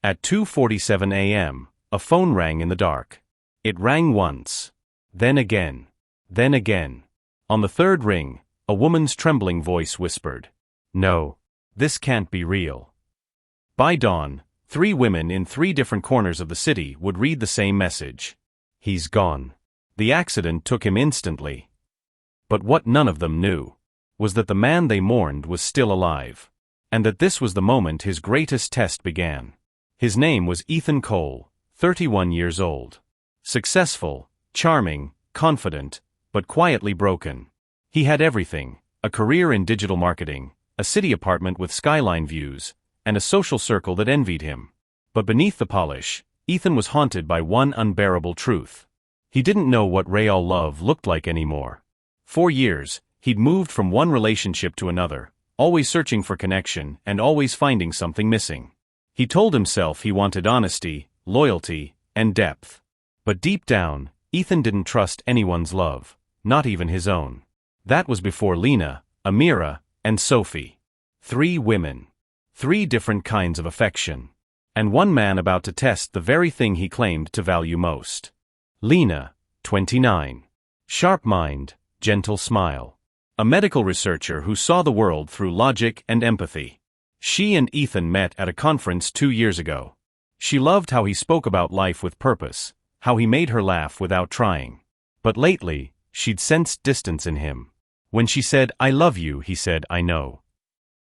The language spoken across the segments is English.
At 2:47 a.m., a phone rang in the dark. It rang once. Then again. Then again. On the third ring, a woman's trembling voice whispered, "No. This can't be real." By dawn, 3 women in 3 different corners of the city would read the same message. He's gone. The accident took him instantly. But what none of them knew was that the man they mourned was still alive, and that this was the moment his greatest test began. His name was Ethan Cole, 31 years old. Successful, charming, confident, but quietly broken. He had everything: a career in digital marketing, a city apartment with skyline views, and a social circle that envied him. But beneath the polish, Ethan was haunted by one unbearable truth. He didn't know what real love looked like anymore. For years, he'd moved from one relationship to another, always searching for connection and always finding something missing. He told himself he wanted honesty, loyalty, and depth. But deep down, Ethan didn't trust anyone's love, not even his own. That was before Lena, Amira, and Sophie. 3 women. 3 different kinds of affection. And one man about to test the very thing he claimed to value most. Lena, 29. Sharp mind, gentle smile. A medical researcher who saw the world through logic and empathy. She and Ethan met at a conference 2 years ago. She loved how he spoke about life with purpose, how he made her laugh without trying. But lately, she'd sensed distance in him. When she said, "I love you," he said, "I know."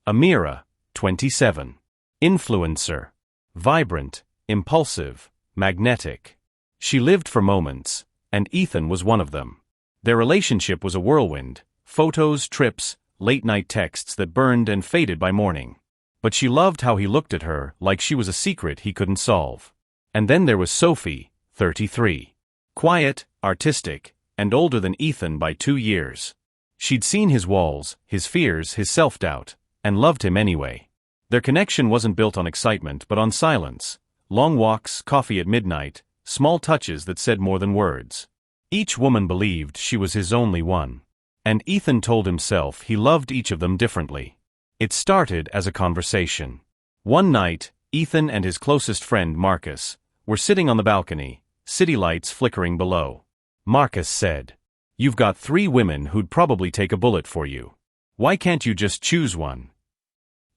Amira, 27. Influencer. Vibrant, impulsive, magnetic. She lived for moments, and Ethan was one of them. Their relationship was a whirlwind: photos, trips, late-night texts that burned and faded by morning. But she loved how he looked at her like she was a secret he couldn't solve. And then there was Sophie, 33. Quiet, artistic, and older than Ethan by 2 years. She'd seen his walls, his fears, his self-doubt, and loved him anyway. Their connection wasn't built on excitement but on silence. Long walks, coffee at midnight, small touches that said more than words. Each woman believed she was his only one. And Ethan told himself he loved each of them differently. It started as a conversation. One night, Ethan and his closest friend Marcus were sitting on the balcony, city lights flickering below. Marcus said, "You've got 3 women who'd probably take a bullet for you. Why can't you just choose one?"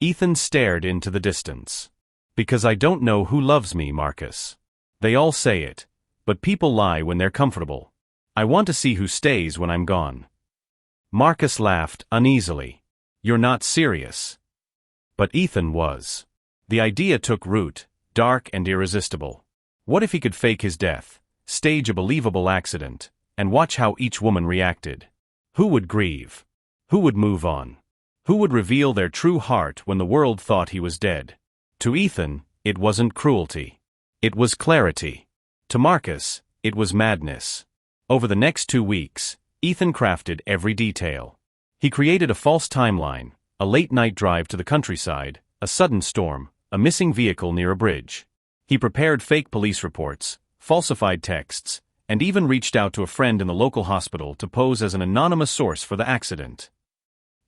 Ethan stared into the distance. "Because I don't know who loves me, Marcus. They all say it, but people lie when they're comfortable. I want to see who stays when I'm gone." Marcus laughed uneasily. "You're not serious." But Ethan was. The idea took root, dark and irresistible. What if he could fake his death, stage a believable accident, and watch how each woman reacted? Who would grieve? Who would move on? Who would reveal their true heart when the world thought he was dead? To Ethan, it wasn't cruelty. It was clarity. To Marcus, it was madness. Over the next 2 weeks, Ethan crafted every detail. He created a false timeline: a late-night drive to the countryside, a sudden storm, a missing vehicle near a bridge. He prepared fake police reports, falsified texts, and even reached out to a friend in the local hospital to pose as an anonymous source for the accident.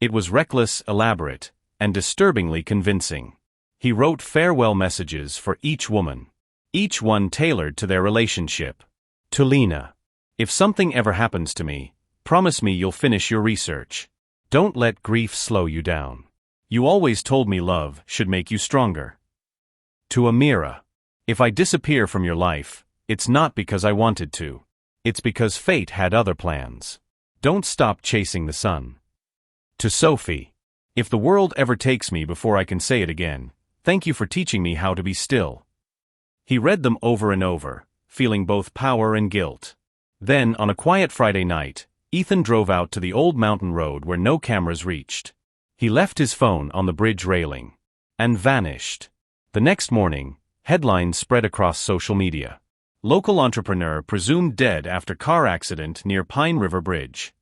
It was reckless, elaborate, and disturbingly convincing. He wrote farewell messages for each woman, each one tailored to their relationship. To Lena, "If something ever happens to me, promise me you'll finish your research. Don't let grief slow you down. You always told me love should make you stronger." To Amira, "If I disappear from your life, it's not because I wanted to. It's because fate had other plans. Don't stop chasing the sun." To Sophie, "If the world ever takes me before I can say it again, thank you for teaching me how to be still." He read them over and over, feeling both power and guilt. Then, on a quiet Friday night, Ethan drove out to the old mountain road where no cameras reached. He left his phone on the bridge railing and vanished. The next morning, headlines spread across social media. Local entrepreneur presumed dead after car accident near Pine River Bridge.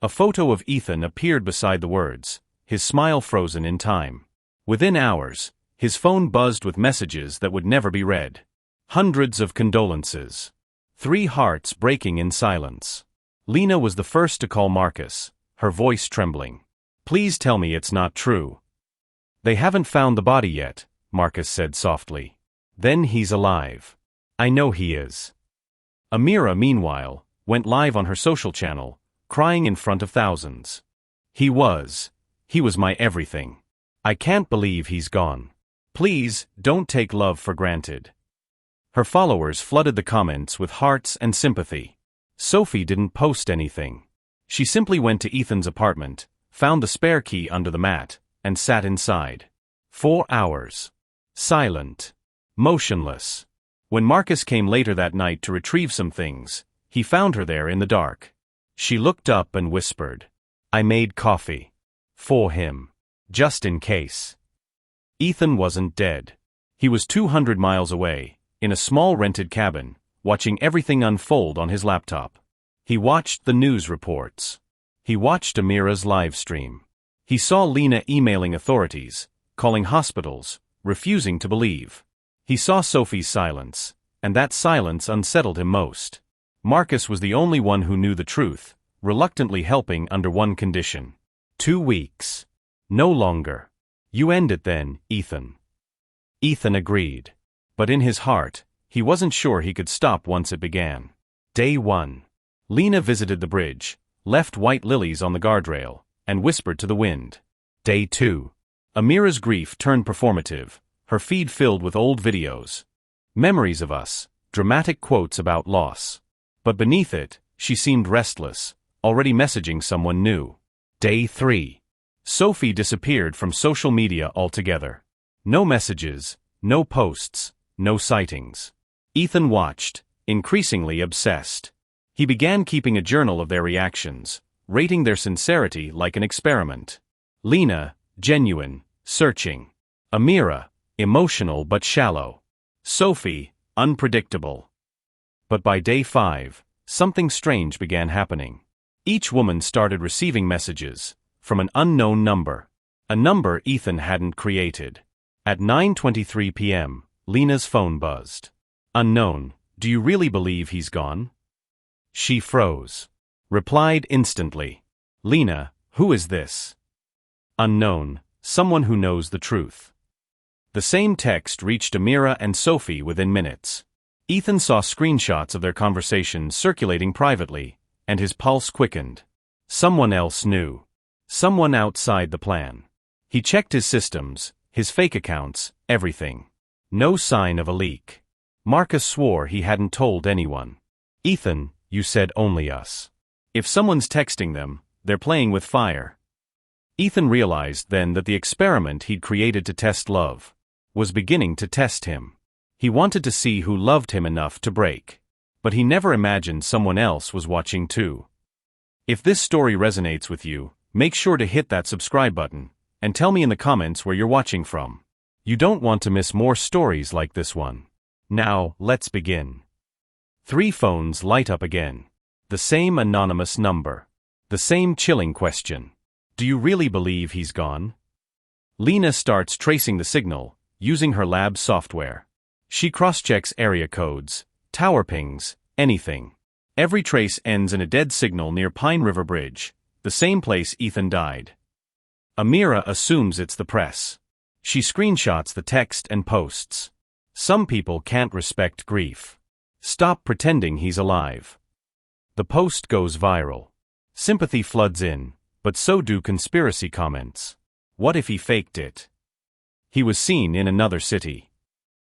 A photo of Ethan appeared beside the words, his smile frozen in time. Within hours, his phone buzzed with messages that would never be read. Hundreds of condolences. 3 hearts breaking in silence. Lena was the first to call Marcus, her voice trembling. "Please tell me it's not true." "They haven't found the body yet," Marcus said softly. Then he's alive. I know he is. Amira, meanwhile, went live on her social channel, crying in front of thousands. He was my everything. I can't believe he's gone. Please, don't take love for granted. Her followers flooded the comments with hearts and sympathy. Sophie didn't post anything. She simply went to Ethan's apartment, found the spare key under the mat, and sat inside. 4 hours. Silent. Motionless. When Marcus came later that night to retrieve some things, he found her there in the dark. She looked up and whispered, "I made coffee. For him. Just in case." Ethan wasn't dead. He was 200 miles away, in a small rented cabin, watching everything unfold on his laptop. He watched the news reports. He watched Amira's live stream. He saw Lena emailing authorities, calling hospitals, refusing to believe. He saw Sophie's silence, and that silence unsettled him most. Marcus was the only one who knew the truth, reluctantly helping under one condition. 2 weeks. No longer. You end it then, Ethan. Ethan agreed. But in his heart, he wasn't sure he could stop once it began. Day 1. Lena visited the bridge, left white lilies on the guardrail, and whispered to the wind. Day 2. Amira's grief turned performative, her feed filled with old videos. Memories of us, dramatic quotes about loss. But beneath it, she seemed restless, already messaging someone new. Day 3. Sophie disappeared from social media altogether. No messages, no posts, no sightings. Ethan watched, increasingly obsessed. He began keeping a journal of their reactions, rating their sincerity like an experiment. Lena, genuine, searching. Amira, emotional but shallow. Sophie, unpredictable. But by day 5, something strange began happening. Each woman started receiving messages, from an unknown number. A number Ethan hadn't created. At 9:23 p.m., Lena's phone buzzed. Unknown, do you really believe he's gone? She froze. Replied instantly. Lena, who is this? Unknown, someone who knows the truth. The same text reached Amira and Sophie within minutes. Ethan saw screenshots of their conversation circulating privately, and his pulse quickened. Someone else knew. Someone outside the plan. He checked his systems, his fake accounts, everything. No sign of a leak. Marcus swore he hadn't told anyone. Ethan, you said only us. If someone's texting them, they're playing with fire. Ethan realized then that the experiment he'd created to test love was beginning to test him. He wanted to see who loved him enough to break. But he never imagined someone else was watching too. If this story resonates with you, make sure to hit that subscribe button, and tell me in the comments where you're watching from. You don't want to miss more stories like this one. Now, let's begin. 3 phones light up again. The same anonymous number. The same chilling question. Do you really believe he's gone? Lena starts tracing the signal, using her lab software. She cross-checks area codes, tower pings, anything. Every trace ends in a dead signal near Pine River Bridge, the same place Ethan died. Amira assumes it's the press. She screenshots the text and posts. Some people can't respect grief. Stop pretending he's alive. The post goes viral. Sympathy floods in, but so do conspiracy comments. What if he faked it? He was seen in another city.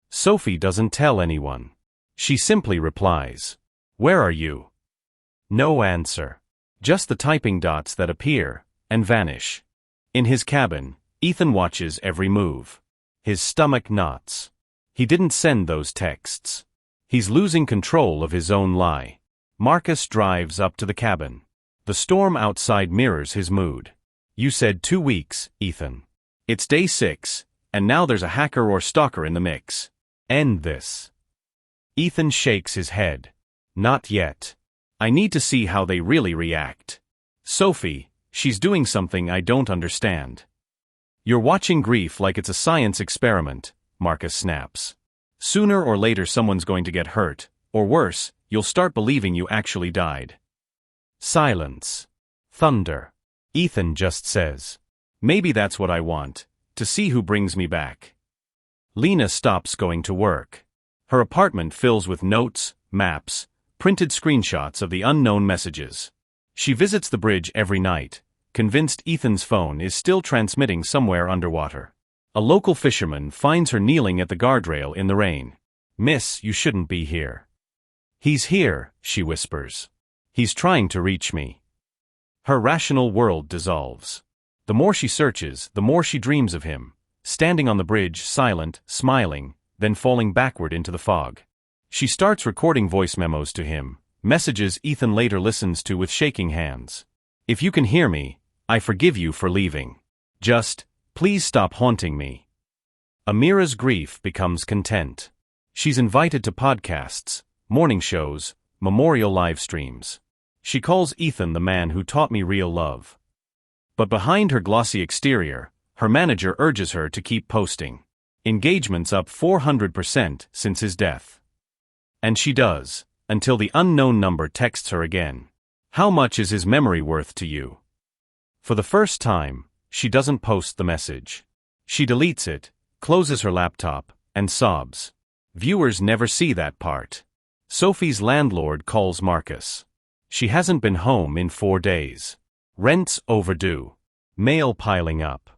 Sophie doesn't tell anyone. She simply replies, "Where are you?" No answer. Just the typing dots that appear and vanish. In his cabin, Ethan watches every move. His stomach knots. He didn't send those texts. He's losing control of his own lie. Marcus drives up to the cabin. The storm outside mirrors his mood. You said 2 weeks, Ethan. It's day 6, and now there's a hacker or stalker in the mix. End this. Ethan shakes his head. Not yet. I need to see how they really react. Sophie, she's doing something I don't understand. You're watching grief like it's a science experiment, Marcus snaps. Sooner or later someone's going to get hurt, or worse, you'll start believing you actually died. Silence. Thunder. Ethan just says, maybe that's what I want, to see who brings me back. Lena stops going to work. Her apartment fills with notes, maps, printed screenshots of the unknown messages. She visits the bridge every night, convinced Ethan's phone is still transmitting somewhere underwater. A local fisherman finds her kneeling at the guardrail in the rain. "Miss, you shouldn't be here." "He's here," she whispers. "He's trying to reach me." Her rational world dissolves. The more she searches, the more she dreams of him, standing on the bridge, silent, smiling, then falling backward into the fog. She starts recording voice memos to him, messages Ethan later listens to with shaking hands. "If you can hear me, I forgive you for leaving. Just, please stop haunting me." Amira's grief becomes content. She's invited to podcasts, morning shows, memorial live streams. She calls Ethan the man who taught me real love. But behind her glossy exterior, her manager urges her to keep posting. Engagement's up 400% since his death. And she does, until the unknown number texts her again. "How much is his memory worth to you?" For the first time, she doesn't post the message. She deletes it, closes her laptop, and sobs. Viewers never see that part. Sophie's landlord calls Marcus. She hasn't been home in 4 days. Rent's overdue. Mail piling up.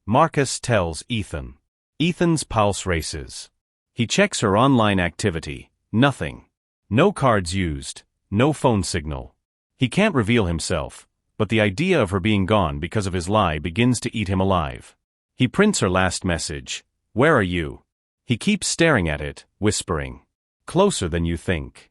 Marcus tells Ethan. Ethan's pulse races. He checks her online activity. Nothing. No cards used. No phone signal. He can't reveal himself, but the idea of her being gone because of his lie begins to eat him alive. He prints her last message. "Where are you?" He keeps staring at it, whispering. "Closer than you think."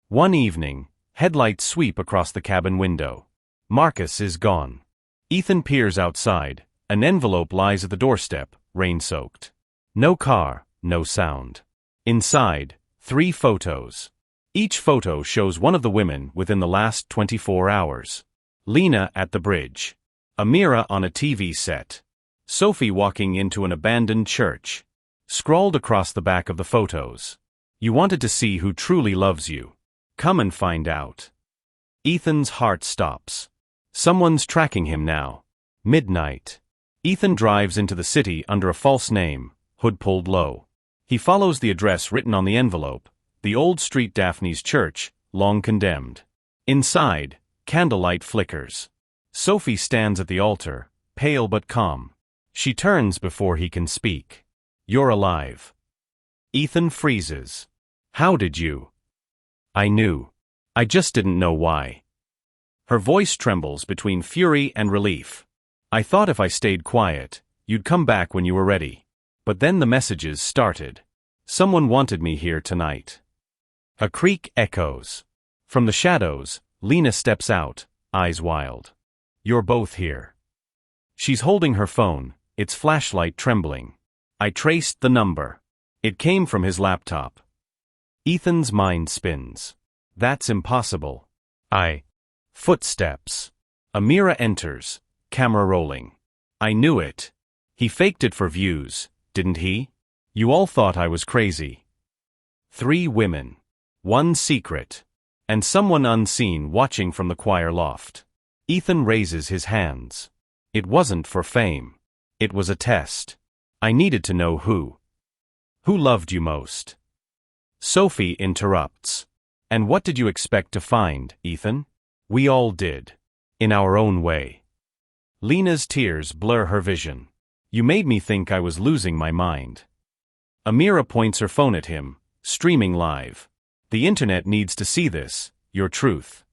One evening, headlights sweep across the cabin window. Marcus is gone. Ethan peers outside. An envelope lies at the doorstep, rain-soaked. No car, no sound. Inside, 3 photos. Each photo shows one of the women within the last 24 hours. Lena at the bridge. Amira on a TV set. Sophie walking into an abandoned church. Scrawled across the back of the photos. "You wanted to see who truly loves you. Come and find out." Ethan's heart stops. Someone's tracking him now. Midnight. Ethan drives into the city under a false name, hood pulled low. He follows the address written on the envelope, the old street Daphne's church, long condemned. Inside, candlelight flickers. Sophie stands at the altar, pale but calm. She turns before he can speak. "You're alive." Ethan freezes. "How did you?" "I knew. I just didn't know why." Her voice trembles between fury and relief. "I thought if I stayed quiet, you'd come back when you were ready. But then the messages started. Someone wanted me here tonight." A creak echoes. From the shadows, Lena steps out, eyes wild. "You're both here." She's holding her phone, its flashlight trembling. "I traced the number. It came from his laptop." Ethan's mind spins. "That's impossible." Footsteps. Amira enters, camera rolling. "I knew it. He faked it for views, didn't he? You all thought I was crazy." 3 women. 1 secret. And someone unseen watching from the choir loft. Ethan raises his hands. "It wasn't for fame. It was a test. I needed to know who. Who loved you most?" Sophie interrupts. "And what did you expect to find, Ethan? We all did. In our own way." Lena's tears blur her vision. "You made me think I was losing my mind." Amira points her phone at him, streaming live. "The internet needs to see this, your truth."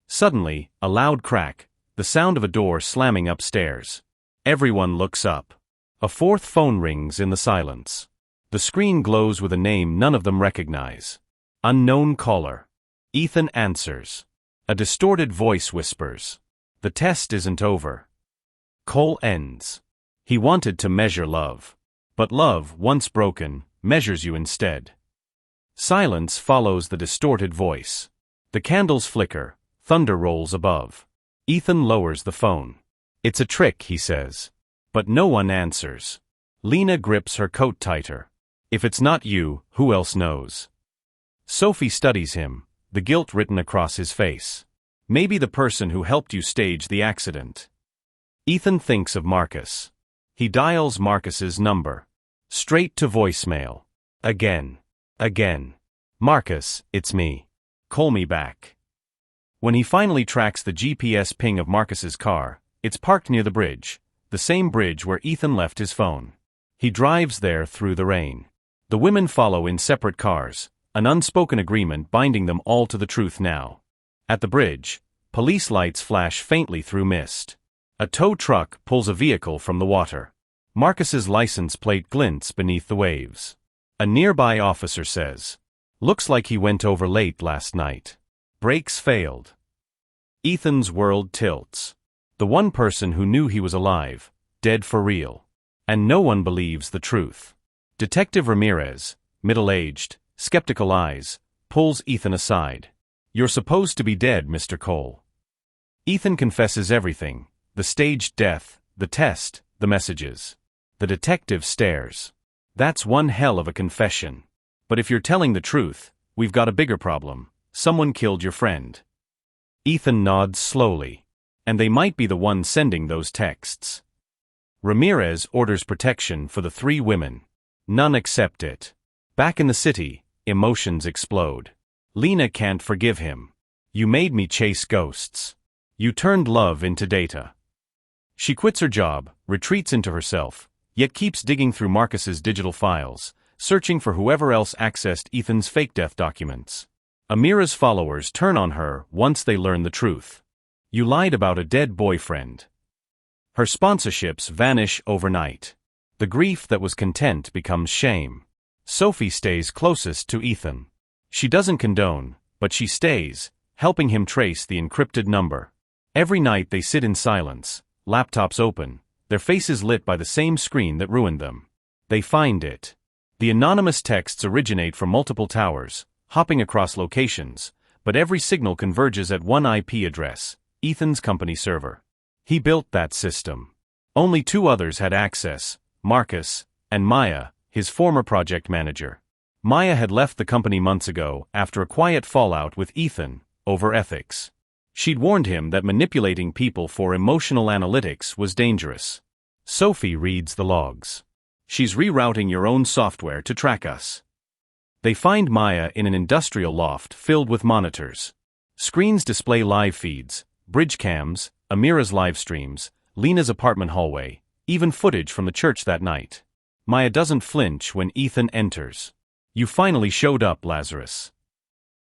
Suddenly, a loud crack, the sound of a door slamming upstairs. Everyone looks up. A 4th phone rings in the silence. The screen glows with a name none of them recognize. Unknown caller. Ethan answers. A distorted voice whispers. "The test isn't over." Call ends. He wanted to measure love. But love, once broken, measures you instead. Silence follows the distorted voice. The candles flicker, thunder rolls above. Ethan lowers the phone. "It's a trick," he says. But no one answers. Lena grips her coat tighter. "If it's not you, who else knows?" Sophie studies him, the guilt written across his face. "Maybe the person who helped you stage the accident." Ethan thinks of Marcus. He dials Marcus's number. Straight to voicemail. Again. Again. Marcus, it's me. Call me back. When he finally tracks the GPS ping of Marcus's car, it's parked near the bridge, the same bridge where Ethan left his phone. He drives there through the rain. The women follow in separate cars, an unspoken agreement binding them all to the truth now. At the bridge, police lights flash faintly through mist. A tow truck pulls a vehicle from the water. Marcus's license plate glints beneath the waves. A nearby officer says, "Looks like he went over late last night. Brakes failed." Ethan's world tilts. The one person who knew he was alive, dead for real. And no one believes the truth. Detective Ramirez, middle-aged, skeptical eyes, pulls Ethan aside. "You're supposed to be dead, Mr. Cole." Ethan confesses everything, the staged death, the test, the messages. The detective stares. "That's one hell of a confession. But if you're telling the truth, we've got a bigger problem. Someone killed your friend." Ethan nods slowly. "And they might be the ones sending those texts." Ramirez orders protection for the 3 women. None accept it. Back in the city, emotions explode. Lena can't forgive him. "You made me chase ghosts. You turned love into data." She quits her job, retreats into herself, yet keeps digging through Marcus's digital files, searching for whoever else accessed Ethan's fake death documents. Amira's followers turn on her once they learn the truth. "You lied about a dead boyfriend." Her sponsorships vanish overnight. The grief that was content becomes shame. Sophie stays closest to Ethan. She doesn't condone, but she stays, helping him trace the encrypted number. Every night they sit in silence, laptops open, their faces lit by the same screen that ruined them. They find it. The anonymous texts originate from multiple towers, hopping across locations, but every signal converges at one IP address, Ethan's company server. He built that system. Only 2 others had access, Marcus and Maya, his former project manager. Maya had left the company months ago after a quiet fallout with Ethan over ethics. She'd warned him that manipulating people for emotional analytics was dangerous. Sophie reads the logs. "She's rerouting your own software to track us." They find Maya in an industrial loft filled with monitors. Screens display live feeds, bridge cams, Amira's live streams, Lena's apartment hallway, even footage from the church that night. Maya doesn't flinch when Ethan enters. "You finally showed up, Lazarus."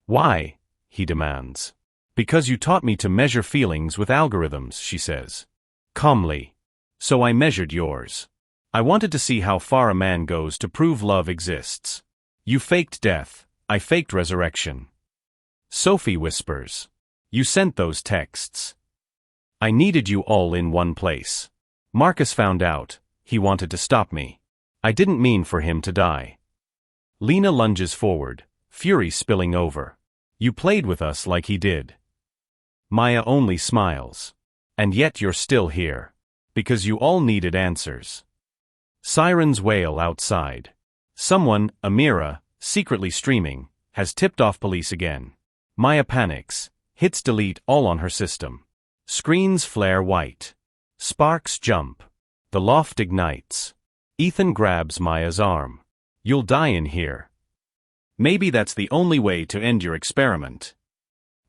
"Why?" he demands. "Because you taught me to measure feelings with algorithms," she says. Calmly. "So I measured yours. I wanted to see how far a man goes to prove love exists. You faked death, I faked resurrection." Sophie whispers. "You sent those texts. I needed you all in one place. Marcus found out, he wanted to stop me. I didn't mean for him to die." Lena lunges forward, fury spilling over. "You played with us like he did." Maya only smiles. "And yet you're still here. Because you all needed answers." Sirens wail outside. Someone, Amira, secretly streaming, has tipped off police again. Maya panics, hits delete all on her system. Screens flare white. Sparks jump. The loft ignites. Ethan grabs Maya's arm. "You'll die in here. Maybe that's the only way to end your experiment."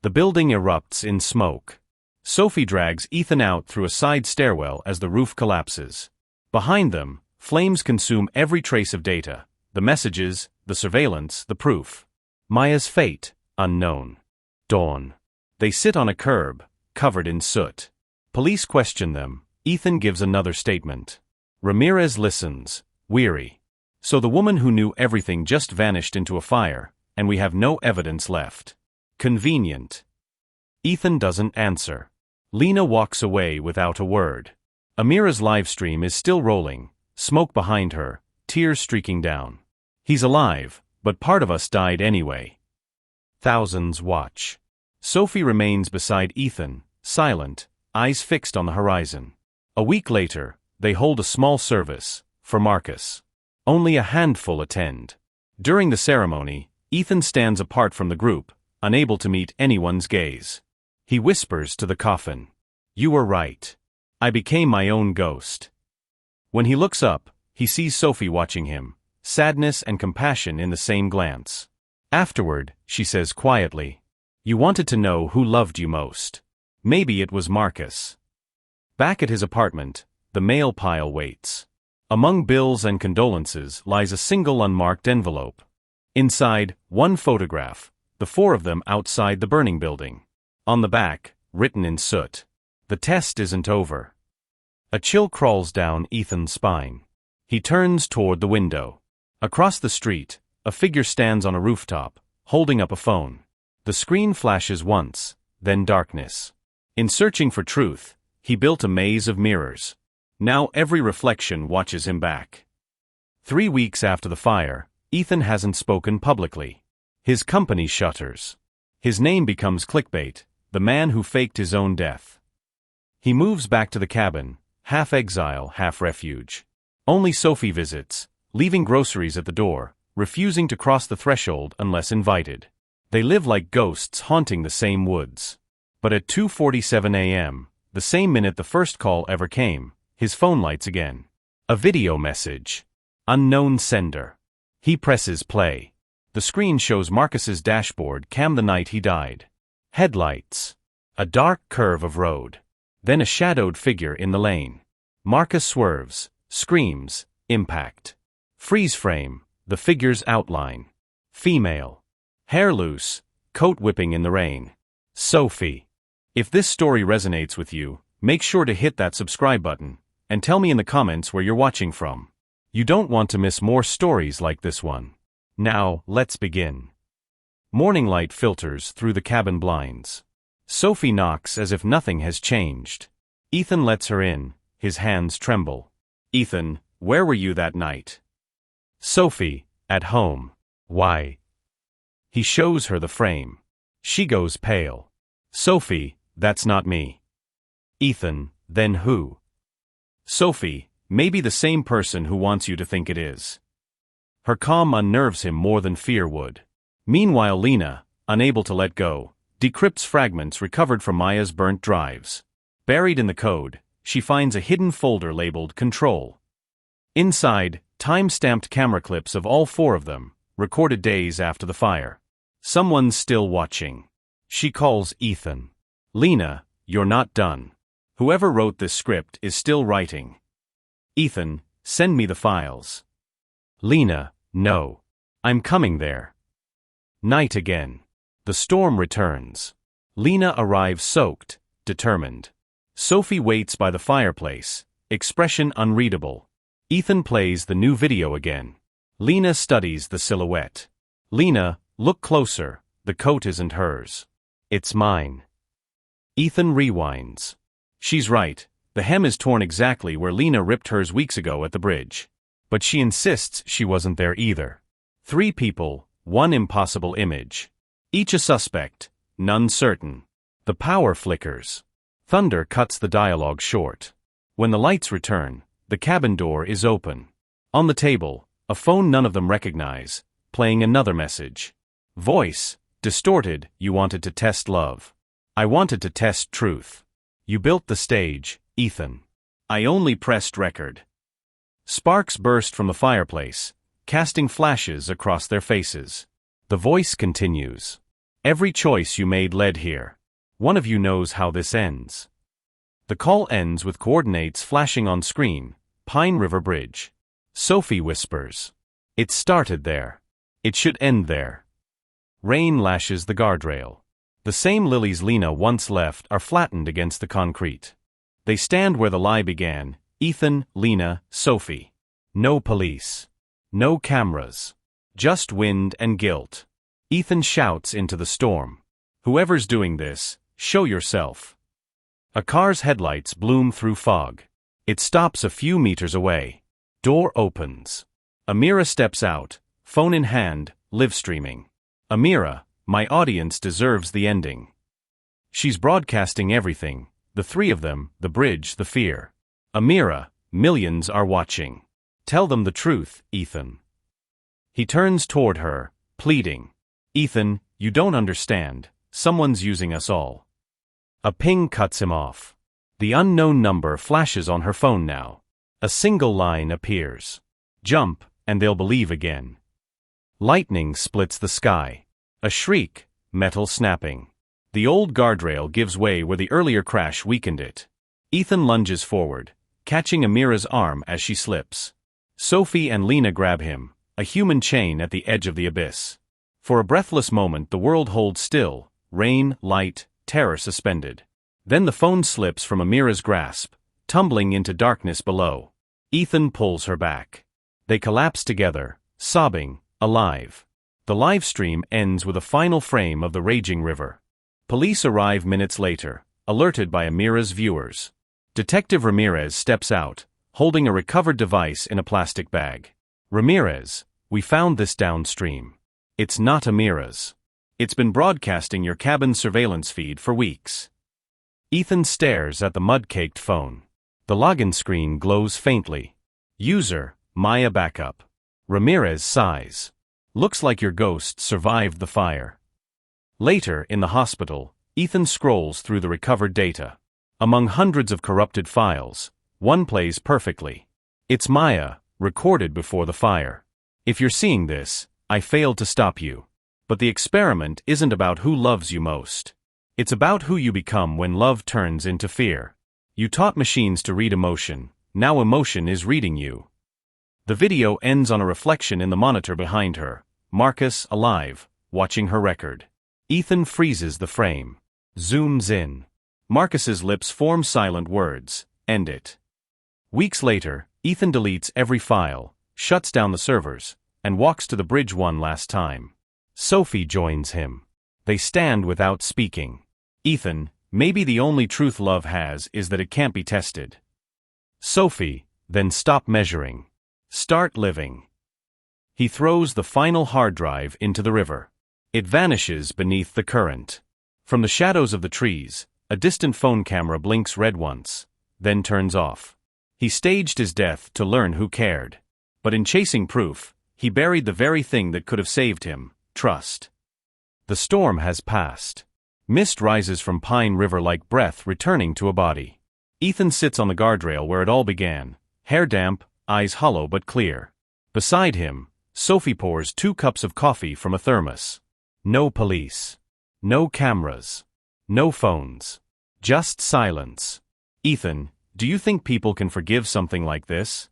The building erupts in smoke. Sophie drags Ethan out through a side stairwell as the roof collapses. Behind them, flames consume every trace of data, the messages, the surveillance, the proof. Maya's fate, unknown. Dawn. They sit on a curb, covered in soot. Police question them. Ethan gives another statement. Ramirez listens, weary. "So the woman who knew everything just vanished into a fire, and we have no evidence left. Convenient." Ethan doesn't answer. Lena walks away without a word. Amira's livestream is still rolling, smoke behind her, tears streaking down. "He's alive, but part of us died anyway." Thousands watch. Sophie remains beside Ethan, silent, eyes fixed on the horizon. A week later, they hold a small service, for Marcus. Only a handful attend. During the ceremony, Ethan stands apart from the group, unable to meet anyone's gaze. He whispers to the coffin. "You were right. I became my own ghost." When he looks up, He sees Sophie watching him, sadness and compassion in the same glance. Afterward, she says quietly, "You wanted to know who loved you most. Maybe it was Marcus." Back at his apartment, the mail pile waits. Among bills and condolences lies a single unmarked envelope. Inside, one photograph, the four of them outside the burning building. On the back, written in soot, "The test isn't over." A chill crawls down Ethan's spine. He turns toward the window. Across the street, a figure stands on a rooftop, holding up a phone. The screen flashes once, then darkness. In searching for truth, he built a maze of mirrors. Now every reflection watches him back. 3 weeks after the fire, Ethan hasn't spoken publicly. His company shutters. His name becomes clickbait, the man who faked his own death. He moves back to the cabin, half exile, half refuge. Only Sophie visits, leaving groceries at the door, refusing to cross the threshold unless invited. They live like ghosts haunting the same woods. But at 2:47 a.m., the same minute the first call ever came, his phone lights again. A video message. Unknown sender. He presses play. The screen shows Marcus's dashboard cam the night he died. Headlights. A dark curve of road. Then a shadowed figure in the lane. Marcus swerves, screams, impact. Freeze frame, the figure's outline. Female. Hair loose, coat whipping in the rain. Sophie. If this story resonates with you, make sure to hit that subscribe button, and tell me in the comments where you're watching from. You don't want to miss more stories like this one. Now, let's begin. Morning light filters through the cabin blinds. Sophie knocks as if nothing has changed. Ethan lets her in, his hands tremble. "Ethan, where were you that night?" Sophie, "At home." "Why?" He shows her the frame. She goes pale. "Sophie, that's not me." Ethan, "Then who?" Sophie, "Maybe the same person who wants you to think it is." Her calm unnerves him more than fear would. Meanwhile, Lena, unable to let go, decrypts fragments recovered from Maya's burnt drives. Buried in the code, she finds a hidden folder labeled Control. Inside, time-stamped camera clips of all four of them, recorded days after the fire. Someone's still watching. She calls Ethan. "Lena, you're not done. Whoever wrote this script is still writing." Ethan, "Send me the files." Lena, "No. I'm coming there." Night again. The storm returns. Lena arrives soaked, determined. Sophie waits by the fireplace, expression unreadable. Ethan plays the new video again. Lena studies the silhouette. Lena, "Look closer, the coat isn't hers. It's mine." Ethan rewinds. She's right, the hem is torn exactly where Lena ripped hers weeks ago at the bridge. But she insists she wasn't there either. 3 people, 1 impossible image. Each a suspect, none certain. The power flickers. Thunder cuts the dialogue short. When the lights return, the cabin door is open. On the table, a phone none of them recognize, playing another message. Voice, distorted, "You wanted to test love. I wanted to test truth. You built the stage, Ethan. I only pressed record." Sparks burst from the fireplace, casting flashes across their faces. The voice continues. "Every choice you made led here. One of you knows how this ends." The call ends with coordinates flashing on screen, Pine River Bridge. Sophie whispers. "It started there. It should end there." Rain lashes the guardrail. The same lilies Lena once left are flattened against the concrete. They stand where the lie began, Ethan, Lena, Sophie. No police. No cameras. Just wind and guilt. Ethan shouts into the storm. "Whoever's doing this, show yourself." A car's headlights bloom through fog. It stops a few meters away. Door opens. Amira steps out, phone in hand, live streaming. Amira, "My audience deserves the ending." She's broadcasting everything, the 3 of them, the bridge, the fear. Amira, "Millions are watching. Tell them the truth, Ethan." He turns toward her, pleading. "Ethan, you don't understand, someone's using us all." A ping cuts him off. The unknown number flashes on her phone now. A single line appears. Jump, and they'll believe again. Lightning splits the sky. A shriek, metal snapping. The old guardrail gives way where the earlier crash weakened it. Ethan lunges forward, catching Amira's arm as she slips. Sophie and Lena grab him, a human chain at the edge of the abyss. For a breathless moment the world holds still, rain, light, terror suspended. Then the phone slips from Amira's grasp, tumbling into darkness below. Ethan pulls her back. They collapse together, sobbing, alive. The live stream ends with a final frame of the raging river. Police arrive minutes later, alerted by Amira's viewers. Detective Ramirez steps out, holding a recovered device in a plastic bag. Ramirez, we found this downstream. It's not Amira's. It's been broadcasting your cabin's surveillance feed for weeks. Ethan stares at the mud-caked phone. The login screen glows faintly. User, Maya backup. Ramirez sighs. Looks like your ghost survived the fire. Later, in the hospital, Ethan scrolls through the recovered data. Among hundreds of corrupted files, one plays perfectly. It's Maya, recorded before the fire. If you're seeing this, I failed to stop you. But the experiment isn't about who loves you most. It's about who you become when love turns into fear. You taught machines to read emotion, now emotion is reading you. The video ends on a reflection in the monitor behind her, Marcus alive, watching her record. Ethan freezes the frame. Zooms in. Marcus's lips form silent words, end it. Weeks later, Ethan deletes every file, shuts down the servers, and walks to the bridge one last time. Sophie joins him. They stand without speaking. Ethan, maybe the only truth love has is that it can't be tested. Sophie, then stop measuring. Start living. He throws the final hard drive into the river. It vanishes beneath the current. From the shadows of the trees, a distant phone camera blinks red once, then turns off. He staged his death to learn who cared. But in chasing proof, he buried the very thing that could have saved him, trust. The storm has passed. Mist rises from Pine River like breath returning to a body. Ethan sits on the guardrail where it all began, hair damp, eyes hollow but clear. Beside him, Sophie pours 2 cups of coffee from a thermos. No police. No cameras. No phones. Just silence. Ethan, do you think people can forgive something like this?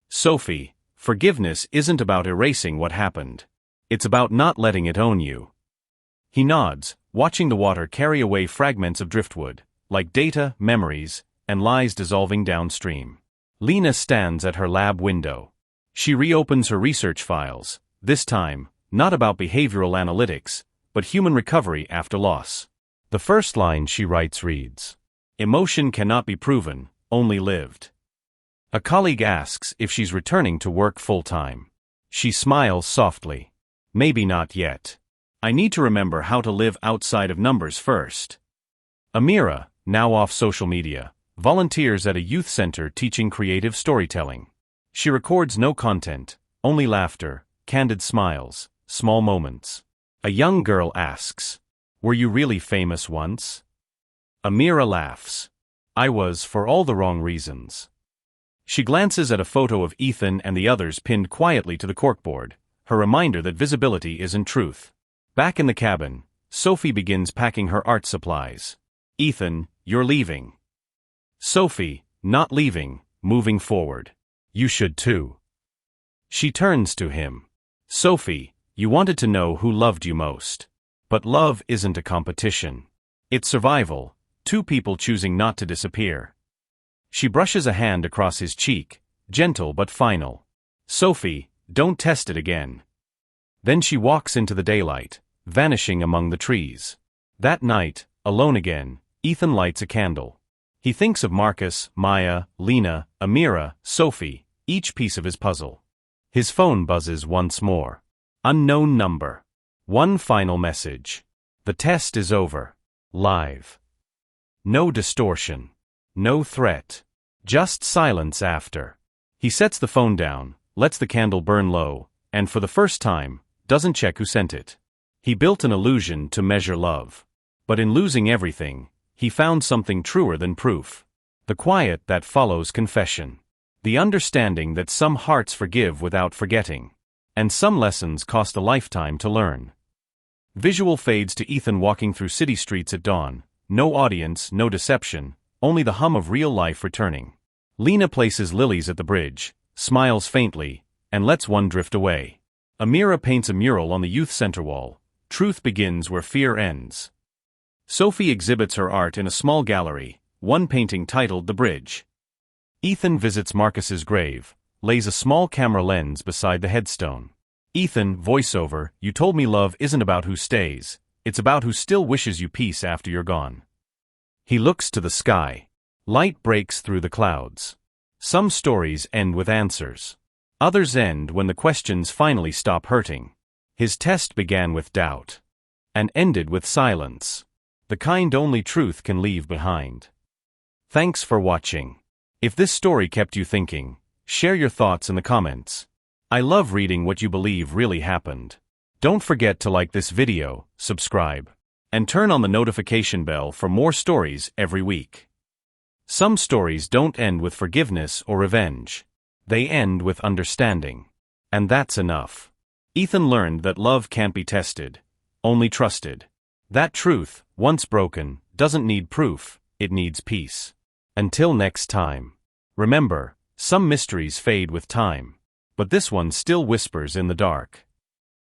Sophie, forgiveness isn't about erasing what happened. It's about not letting it own you. He nods, watching the water carry away fragments of driftwood, like data, memories, and lies dissolving downstream. Lena stands at her lab window. She reopens her research files, this time, not about behavioral analytics, but human recovery after loss. The first line she writes reads, "Emotion cannot be proven, only lived." A colleague asks if she's returning to work full-time. She smiles softly. Maybe not yet. I need to remember how to live outside of numbers first. Amira, now off social media, volunteers at a youth center teaching creative storytelling. She records no content, only laughter, candid smiles, small moments. A young girl asks, "Were you really famous once?" Amira laughs. "I was for all the wrong reasons." She glances at a photo of Ethan and the others pinned quietly to the corkboard, her reminder that visibility isn't truth. Back in the cabin, Sophie begins packing her art supplies. "Ethan, you're leaving." Sophie, not leaving, moving forward. "You should too." She turns to him. "Sophie, you wanted to know who loved you most. But love isn't a competition. It's survival, 2 people choosing not to disappear." She brushes a hand across his cheek, gentle but final. "Sophie, don't test it again." Then she walks into the daylight, vanishing among the trees. That night, alone again, Ethan lights a candle. He thinks of Marcus, Maya, Lena, Amira, Sophie, each piece of his puzzle. His phone buzzes once more. Unknown number. One final message. The test is over. Live. No distortion. No threat. Just silence after. He sets the phone down, lets the candle burn low, and for the first time, doesn't check who sent it. He built an illusion to measure love. But in losing everything, he found something truer than proof. The quiet that follows confession. The understanding that some hearts forgive without forgetting. And some lessons cost a lifetime to learn. Visual fades to Ethan walking through city streets at dawn. No audience, no deception, only the hum of real life returning. Lena places lilies at the bridge, smiles faintly, and lets one drift away. Amira paints a mural on the youth center wall. Truth begins where fear ends. Sophie exhibits her art in a small gallery, one painting titled The Bridge. Ethan visits Marcus's grave, lays a small camera lens beside the headstone. Ethan, voiceover, you told me love isn't about who stays, it's about who still wishes you peace after you're gone. He looks to the sky. Light breaks through the clouds. Some stories end with answers. Others end when the questions finally stop hurting. His test began with doubt. And ended with silence. The kind only truth can leave behind. Thanks for watching. If this story kept you thinking, share your thoughts in the comments. I love reading what you believe really happened. Don't forget to like this video, subscribe, and turn on the notification bell for more stories every week. Some stories don't end with forgiveness or revenge. They end with understanding. And that's enough. Ethan learned that love can't be tested, only trusted. That truth, once broken, doesn't need proof, it needs peace. Until next time. Remember, some mysteries fade with time, but this one still whispers in the dark.